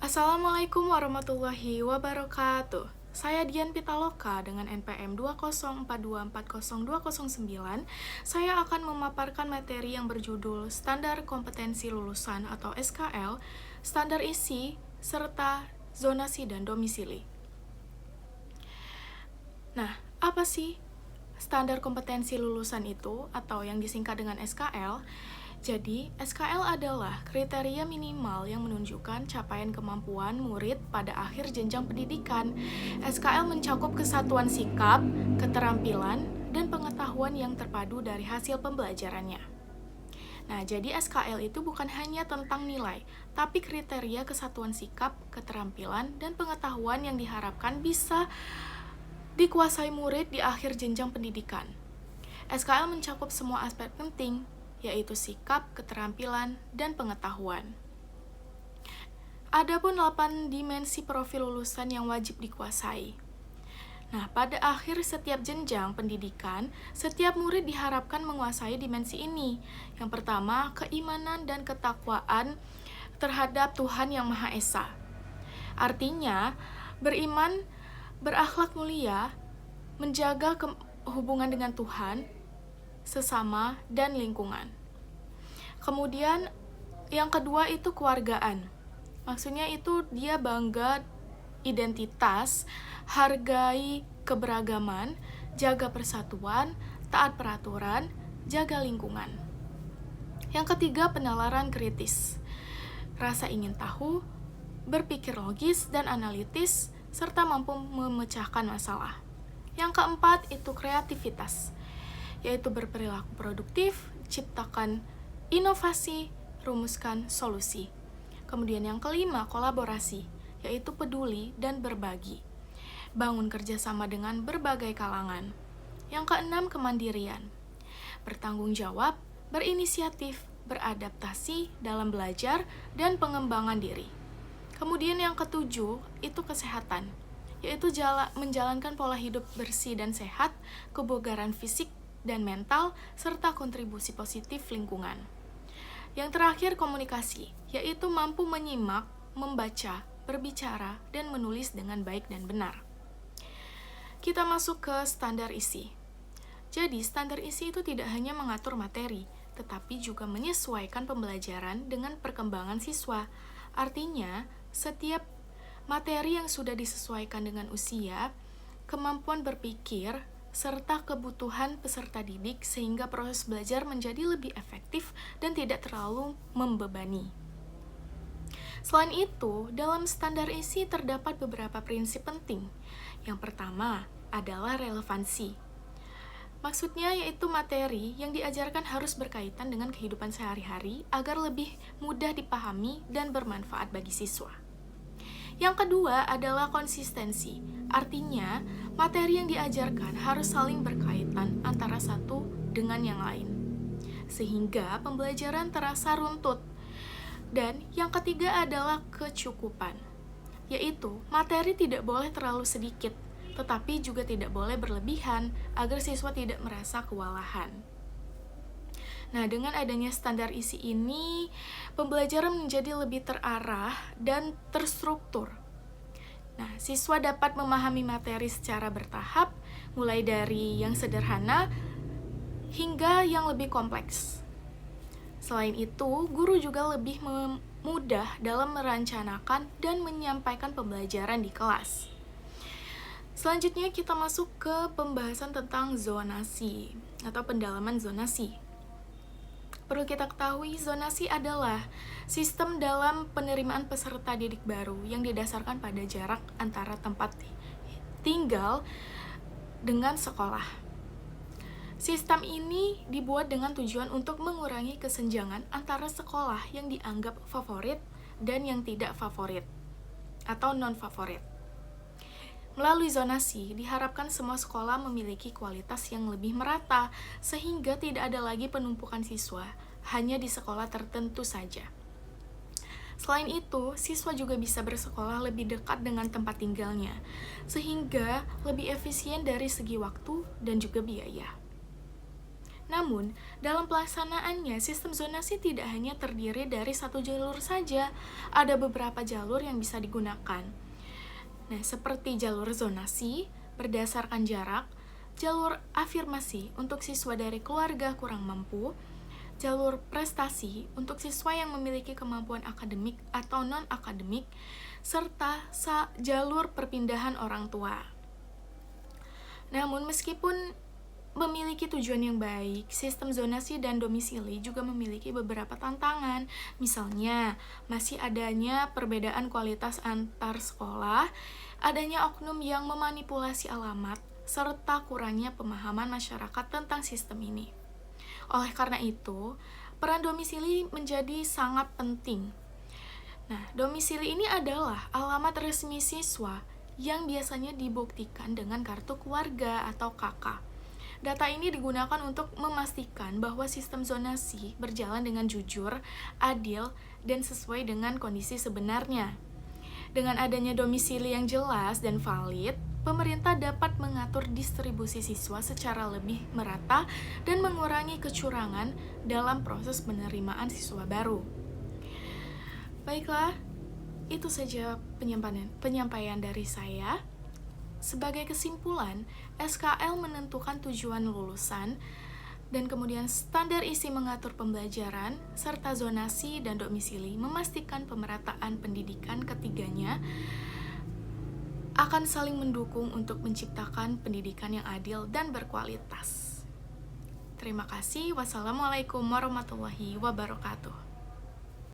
Assalamualaikum warahmatullahi wabarakatuh. Saya Dian Pitaloka dengan NPM 204240209. Saya akan memaparkan materi yang berjudul Standar Kompetensi Lulusan atau SKL, Standar Isi, serta Zonasi dan Domisili. Nah, apa sih standar kompetensi lulusan itu atau yang disingkat dengan SKL? Jadi, SKL adalah kriteria minimal yang menunjukkan capaian kemampuan murid pada akhir jenjang pendidikan. SKL mencakup kesatuan sikap, keterampilan, dan pengetahuan yang terpadu dari hasil pembelajarannya. Nah, jadi SKL itu bukan hanya tentang nilai, tapi kriteria kesatuan sikap, keterampilan, dan pengetahuan yang diharapkan bisa dikuasai murid di akhir jenjang pendidikan. SKL mencakup semua aspek penting, yaitu sikap, keterampilan, dan pengetahuan. Adapun 8 dimensi profil lulusan yang wajib dikuasai. Nah, pada akhir setiap jenjang pendidikan, setiap murid diharapkan menguasai dimensi ini. Yang pertama, keimanan dan ketakwaan terhadap Tuhan Yang Maha Esa. Artinya, beriman, berakhlak mulia, menjaga hubungan dengan Tuhan, sesama, dan lingkungan. Kemudian yang kedua itu kewargaan. Maksudnya itu dia bangga identitas, hargai keberagaman, jaga persatuan, taat peraturan, jaga lingkungan. Yang ketiga penalaran kritis. Rasa ingin tahu, berpikir logis dan analitis, serta mampu memecahkan masalah. Yang keempat itu kreativitas, yaitu berperilaku produktif, ciptakan inovasi, rumuskan solusi. Kemudian yang kelima, kolaborasi, yaitu peduli dan berbagi. Bangun kerjasama dengan berbagai kalangan. Yang keenam, kemandirian. Bertanggung jawab, berinisiatif, beradaptasi dalam belajar, dan pengembangan diri. Kemudian yang ketujuh, itu kesehatan, yaitu menjalankan pola hidup bersih dan sehat, kebugaran fisik dan mental, serta kontribusi positif lingkungan. Yang terakhir, komunikasi, yaitu mampu menyimak, membaca, berbicara, dan menulis dengan baik dan benar. Kita masuk ke standar isi. Jadi, standar isi itu tidak hanya mengatur materi, tetapi juga menyesuaikan pembelajaran dengan perkembangan siswa. Artinya, setiap materi yang sudah disesuaikan dengan usia, kemampuan berpikir, serta kebutuhan peserta didik sehingga proses belajar menjadi lebih efektif dan tidak terlalu membebani. Selain itu, dalam standar isi terdapat beberapa prinsip penting. Yang pertama adalah relevansi. Maksudnya yaitu materi yang diajarkan harus berkaitan dengan kehidupan sehari-hari agar lebih mudah dipahami dan bermanfaat bagi siswa. Yang kedua adalah konsistensi, artinya materi yang diajarkan harus saling berkaitan antara satu dengan yang lain, sehingga pembelajaran terasa runtut. Dan yang ketiga adalah kecukupan, yaitu materi tidak boleh terlalu sedikit, tetapi juga tidak boleh berlebihan agar siswa tidak merasa kewalahan. Nah, dengan adanya standar isi ini, pembelajaran menjadi lebih terarah dan terstruktur. Nah, siswa dapat memahami materi secara bertahap, mulai dari yang sederhana hingga yang lebih kompleks. Selain itu, guru juga lebih mudah dalam merencanakan dan menyampaikan pembelajaran di kelas. Selanjutnya kita masuk ke pembahasan tentang zonasi atau pendalaman zonasi. Perlu kita ketahui, zonasi adalah sistem dalam penerimaan peserta didik baru yang didasarkan pada jarak antara tempat tinggal dengan sekolah. Sistem ini dibuat dengan tujuan untuk mengurangi kesenjangan antara sekolah yang dianggap favorit dan yang tidak favorit atau non-favorit. Melalui zonasi, diharapkan semua sekolah memiliki kualitas yang lebih merata, sehingga tidak ada lagi penumpukan siswa, hanya di sekolah tertentu saja. Selain itu, siswa juga bisa bersekolah lebih dekat dengan tempat tinggalnya, sehingga lebih efisien dari segi waktu dan juga biaya. Namun, dalam pelaksanaannya, sistem zonasi tidak hanya terdiri dari satu jalur saja, ada beberapa jalur yang bisa digunakan. Nah, seperti jalur zonasi berdasarkan jarak, jalur afirmasi untuk siswa dari keluarga kurang mampu, jalur prestasi untuk siswa yang memiliki kemampuan akademik atau non-akademik, serta jalur perpindahan orang tua. Namun, meskipun memiliki tujuan yang baik, sistem zonasi dan domisili juga memiliki beberapa tantangan. Misalnya, masih adanya perbedaan kualitas antar sekolah, adanya oknum yang memanipulasi alamat, serta kurangnya pemahaman masyarakat tentang sistem ini. Oleh karena itu, peran domisili menjadi sangat penting. Nah, domisili ini adalah alamat resmi siswa yang biasanya dibuktikan dengan kartu keluarga atau KK. Data ini digunakan untuk memastikan bahwa sistem zonasi berjalan dengan jujur, adil, dan sesuai dengan kondisi sebenarnya. Dengan adanya domisili yang jelas dan valid, pemerintah dapat mengatur distribusi siswa secara lebih merata dan mengurangi kecurangan dalam proses penerimaan siswa baru. Baiklah, itu saja penyampaian dari saya. Sebagai kesimpulan, SKL menentukan tujuan lulusan dan kemudian standar isi mengatur pembelajaran, serta zonasi dan domisili memastikan pemerataan pendidikan ketiganya akan saling mendukung untuk menciptakan pendidikan yang adil dan berkualitas. Terima kasih. Wassalamualaikum warahmatullahi wabarakatuh.